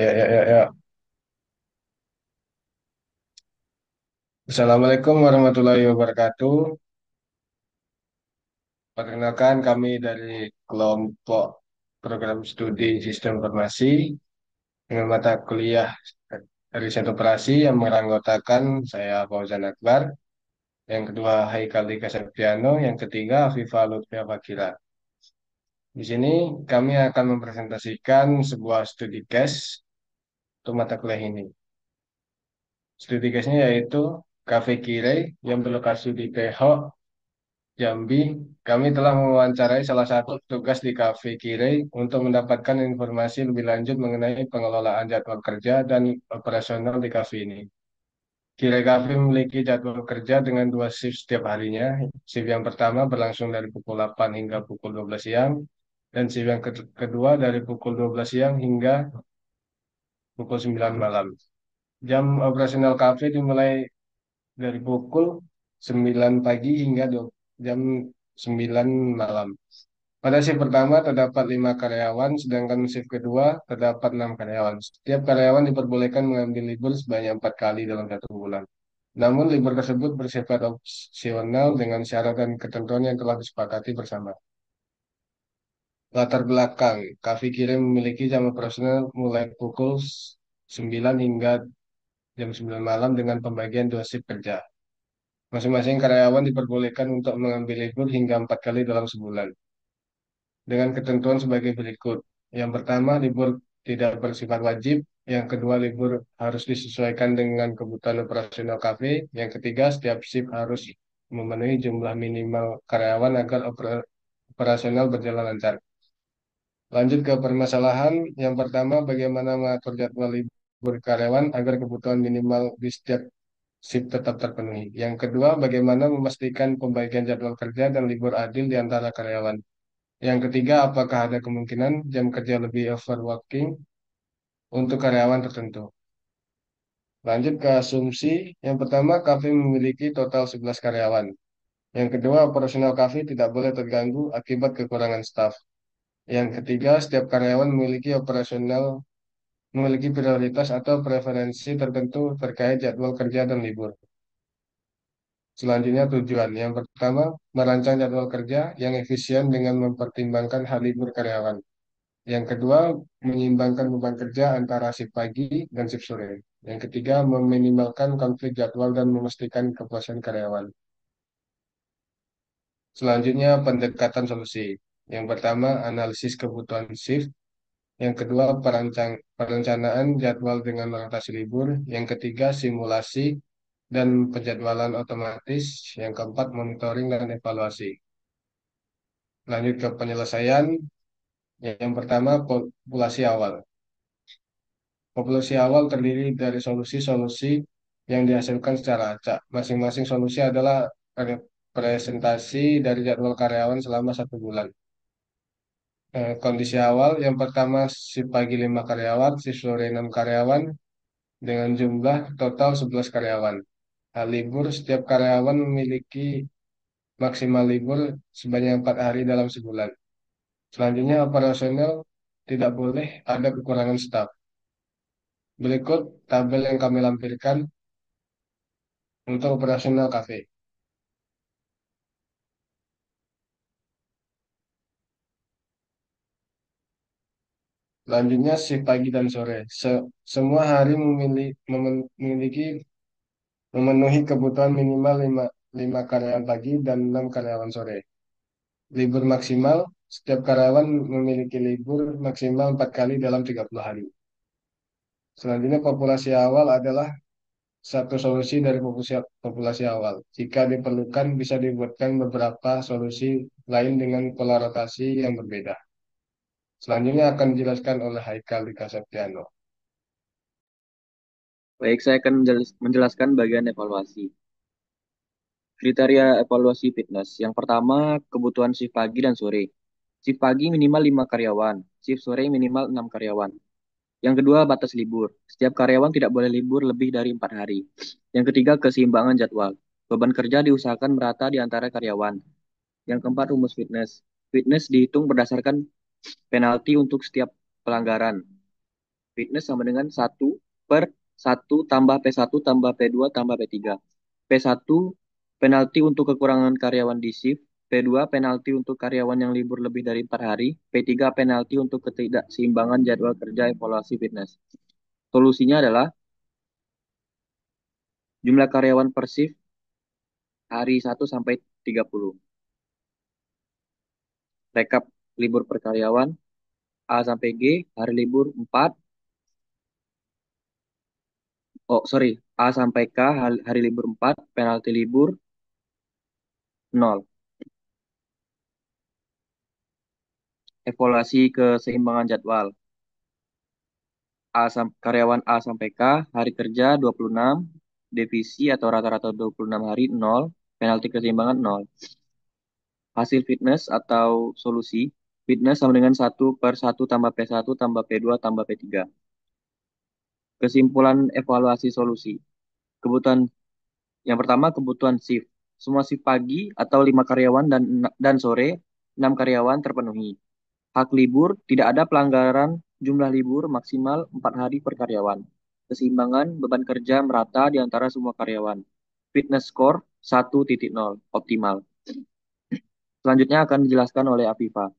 Ya, ya, ya, ya. Assalamualaikum warahmatullahi wabarakatuh. Perkenalkan kami dari kelompok program studi Sistem Informasi dengan mata kuliah Riset Operasi yang beranggotakan saya Fauzan Akbar, yang kedua Haikal Dika Septiano, yang ketiga Afifah Lutfia Fakira. Di sini kami akan mempresentasikan sebuah studi case untuk mata kuliah ini. Studi case-nya yaitu Cafe Kirei yang berlokasi di PH Jambi. Kami telah mewawancarai salah satu petugas di Cafe Kirei untuk mendapatkan informasi lebih lanjut mengenai pengelolaan jadwal kerja dan operasional di kafe ini. Kirei Cafe memiliki jadwal kerja dengan dua shift setiap harinya. Shift yang pertama berlangsung dari pukul 8 hingga pukul 12 siang, dan shift yang kedua dari pukul 12 siang hingga pukul 9 malam. Jam operasional kafe dimulai dari pukul 9 pagi hingga jam 9 malam. Pada shift pertama terdapat 5 karyawan, sedangkan shift kedua terdapat 6 karyawan. Setiap karyawan diperbolehkan mengambil libur sebanyak 4 kali dalam 1 bulan. Namun libur tersebut bersifat opsional dengan syarat dan ketentuan yang telah disepakati bersama. Latar belakang, Cafe Kirim memiliki jam operasional mulai pukul 9 hingga jam 9 malam dengan pembagian 2 shift kerja. Masing-masing karyawan diperbolehkan untuk mengambil libur hingga 4 kali dalam sebulan, dengan ketentuan sebagai berikut. Yang pertama, libur tidak bersifat wajib. Yang kedua, libur harus disesuaikan dengan kebutuhan operasional kafe. Yang ketiga, setiap shift harus memenuhi jumlah minimal karyawan agar operasional berjalan lancar. Lanjut ke permasalahan. Yang pertama, bagaimana mengatur jadwal libur karyawan agar kebutuhan minimal di setiap shift tetap terpenuhi. Yang kedua, bagaimana memastikan pembagian jadwal kerja dan libur adil di antara karyawan. Yang ketiga, apakah ada kemungkinan jam kerja lebih overworking untuk karyawan tertentu? Lanjut ke asumsi. Yang pertama, kafe memiliki total 11 karyawan. Yang kedua, operasional kafe tidak boleh terganggu akibat kekurangan staf. Yang ketiga, setiap karyawan memiliki prioritas atau preferensi tertentu terkait jadwal kerja dan libur. Selanjutnya tujuan. Yang pertama, merancang jadwal kerja yang efisien dengan mempertimbangkan hal libur karyawan. Yang kedua, menyeimbangkan beban kerja antara shift pagi dan shift sore. Yang ketiga, meminimalkan konflik jadwal dan memastikan kepuasan karyawan. Selanjutnya, pendekatan solusi. Yang pertama, analisis kebutuhan shift. Yang kedua, perencanaan jadwal dengan rotasi libur. Yang ketiga, simulasi dan penjadwalan otomatis. Yang keempat, monitoring dan evaluasi. Lanjut ke penyelesaian. Yang pertama, populasi awal. Populasi awal terdiri dari solusi-solusi yang dihasilkan secara acak. Masing-masing solusi adalah representasi dari jadwal karyawan selama 1 bulan. Kondisi awal, yang pertama shift pagi 5 karyawan, shift sore 6 karyawan, dengan jumlah total 11 karyawan. Hal libur, setiap karyawan memiliki maksimal libur sebanyak 4 hari dalam sebulan. Selanjutnya, operasional tidak boleh ada kekurangan staf. Berikut tabel yang kami lampirkan untuk operasional kafe. Selanjutnya shift pagi dan sore. Semua hari memiliki memenuhi kebutuhan minimal 5 karyawan pagi dan 6 karyawan sore. Libur maksimal, setiap karyawan memiliki libur maksimal 4 kali dalam 30 hari. Selanjutnya populasi awal adalah satu solusi dari populasi awal. Jika diperlukan, bisa dibuatkan beberapa solusi lain dengan pola rotasi yang berbeda. Selanjutnya akan dijelaskan oleh Haikal Dika Septiano. Baik, saya akan menjelaskan bagian evaluasi. Kriteria evaluasi fitness. Yang pertama, kebutuhan shift pagi dan sore. Shift pagi minimal 5 karyawan, shift sore minimal 6 karyawan. Yang kedua, batas libur. Setiap karyawan tidak boleh libur lebih dari 4 hari. Yang ketiga, keseimbangan jadwal. Beban kerja diusahakan merata di antara karyawan. Yang keempat, rumus fitness. Fitness dihitung berdasarkan penalti untuk setiap pelanggaran. Fitness sama dengan 1/1 tambah P1 tambah P2 tambah P3. P1 penalti untuk kekurangan karyawan di shift. P2 penalti untuk karyawan yang libur lebih dari 4 hari. P3 penalti untuk ketidakseimbangan jadwal kerja evaluasi fitness. Solusinya adalah jumlah karyawan per shift hari 1 sampai 30. Rekap libur per karyawan A sampai G, hari libur 4. Oh, sorry. A sampai K, hari libur 4, penalti libur 0. Evaluasi keseimbangan jadwal. Karyawan A sampai K, hari kerja 26, divisi atau rata-rata 26 hari 0, penalti keseimbangan 0. Hasil fitness atau solusi, fitness sama dengan 1/1 tambah P1 tambah P2 tambah P3. Kesimpulan evaluasi solusi. Kebutuhan yang pertama, kebutuhan shift. Semua shift pagi atau 5 karyawan dan sore 6 karyawan terpenuhi. Hak libur, tidak ada pelanggaran jumlah libur maksimal 4 hari per karyawan. Keseimbangan beban kerja merata di antara semua karyawan. Fitness score 1.0, optimal. Selanjutnya akan dijelaskan oleh Afifa.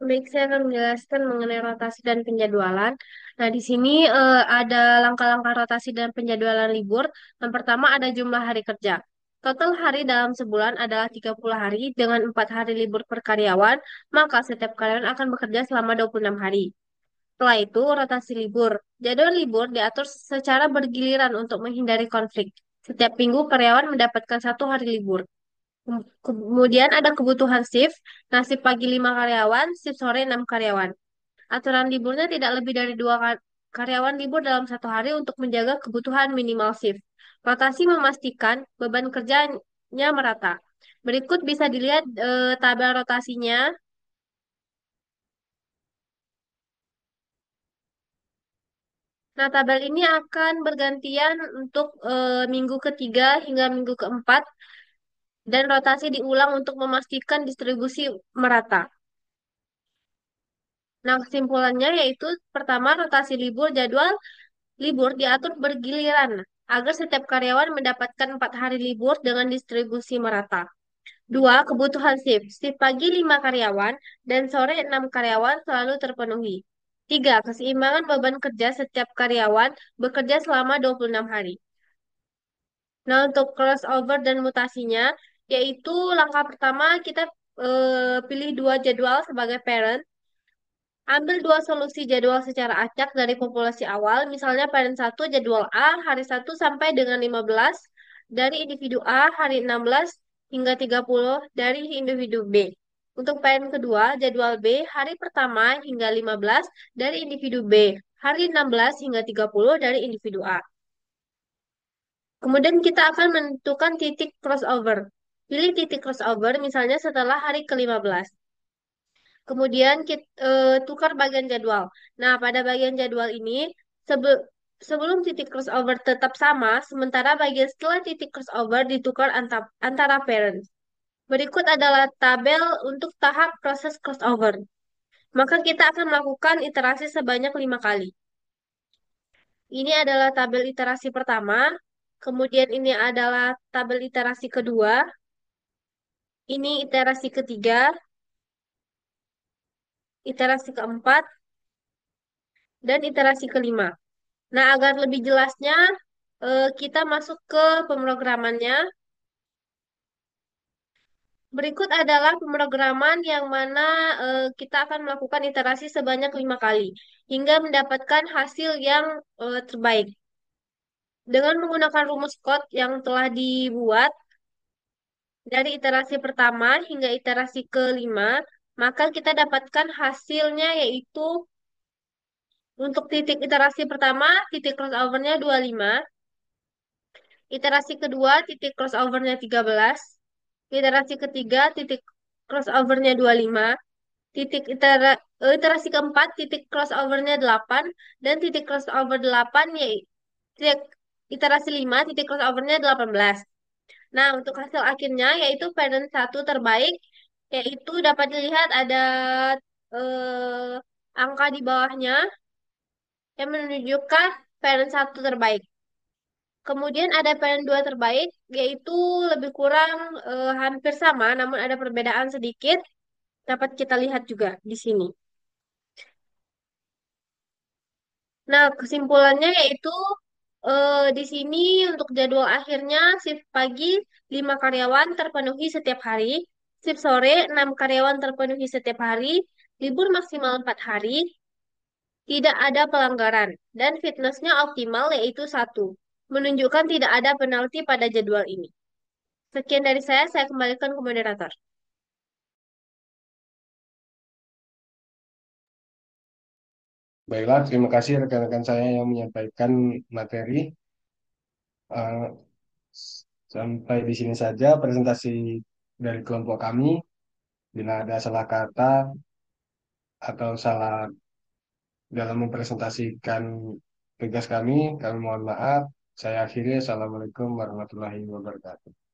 Baik, saya akan menjelaskan mengenai rotasi dan penjadwalan. Nah, di sini ada langkah-langkah rotasi dan penjadwalan libur. Yang pertama ada jumlah hari kerja. Total hari dalam sebulan adalah 30 hari dengan 4 hari libur per karyawan, maka setiap karyawan akan bekerja selama 26 hari. Setelah itu, rotasi libur. Jadwal libur diatur secara bergiliran untuk menghindari konflik. Setiap minggu karyawan mendapatkan 1 hari libur. Kemudian ada kebutuhan shift, nah shift pagi 5 karyawan, shift sore 6 karyawan. Aturan liburnya tidak lebih dari karyawan libur dalam 1 hari untuk menjaga kebutuhan minimal shift. Rotasi memastikan beban kerjanya merata. Berikut bisa dilihat tabel rotasinya. Nah, tabel ini akan bergantian untuk minggu ketiga hingga minggu keempat dan rotasi diulang untuk memastikan distribusi merata. Nah, kesimpulannya yaitu pertama, rotasi libur jadwal libur diatur bergiliran agar setiap karyawan mendapatkan 4 hari libur dengan distribusi merata. Dua, kebutuhan shift. Shift pagi 5 karyawan dan sore 6 karyawan selalu terpenuhi. Tiga, keseimbangan beban kerja setiap karyawan bekerja selama 26 hari. Nah, untuk crossover dan mutasinya, yaitu langkah pertama kita pilih 2 jadwal sebagai parent. Ambil 2 solusi jadwal secara acak dari populasi awal, misalnya parent 1 jadwal A hari 1 sampai dengan 15, dari individu A hari 16 hingga 30 dari individu B. Untuk parent kedua, jadwal B hari pertama hingga 15 dari individu B, hari 16 hingga 30 dari individu A. Kemudian kita akan menentukan titik crossover. Pilih titik crossover misalnya setelah hari ke-15. Kemudian kita tukar bagian jadwal. Nah, pada bagian jadwal ini sebelum titik crossover tetap sama, sementara bagian setelah titik crossover ditukar antara parents. Berikut adalah tabel untuk tahap proses crossover. Maka kita akan melakukan iterasi sebanyak 5 kali. Ini adalah tabel iterasi pertama, kemudian ini adalah tabel iterasi kedua, ini iterasi ketiga, iterasi keempat, dan iterasi kelima. Nah, agar lebih jelasnya, kita masuk ke pemrogramannya. Berikut adalah pemrograman yang mana kita akan melakukan iterasi sebanyak 5 kali hingga mendapatkan hasil yang terbaik. Dengan menggunakan rumus code yang telah dibuat dari iterasi pertama hingga iterasi kelima, maka kita dapatkan hasilnya yaitu untuk titik iterasi pertama, titik crossover-nya 25. Iterasi kedua, titik crossover-nya 13. Iterasi ketiga, titik crossover-nya 25. Iterasi keempat, titik crossover-nya 8. Dan titik crossover 8, yaitu iterasi 5, titik crossover-nya 18. Nah, untuk hasil akhirnya yaitu parent satu terbaik, yaitu dapat dilihat ada angka di bawahnya yang menunjukkan parent satu terbaik. Kemudian ada parent dua terbaik, yaitu lebih kurang hampir sama, namun ada perbedaan sedikit. Dapat kita lihat juga di sini. Nah, kesimpulannya yaitu di sini untuk jadwal akhirnya shift pagi 5 karyawan terpenuhi setiap hari, shift sore 6 karyawan terpenuhi setiap hari, libur maksimal 4 hari, tidak ada pelanggaran, dan fitnessnya optimal yaitu satu, menunjukkan tidak ada penalti pada jadwal ini. Sekian dari saya kembalikan ke moderator. Baiklah, terima kasih rekan-rekan saya yang menyampaikan materi. Eh, Sampai di sini saja presentasi dari kelompok kami. Bila ada salah kata atau salah dalam mempresentasikan tugas kami mohon maaf. Saya akhiri. Assalamualaikum warahmatullahi wabarakatuh.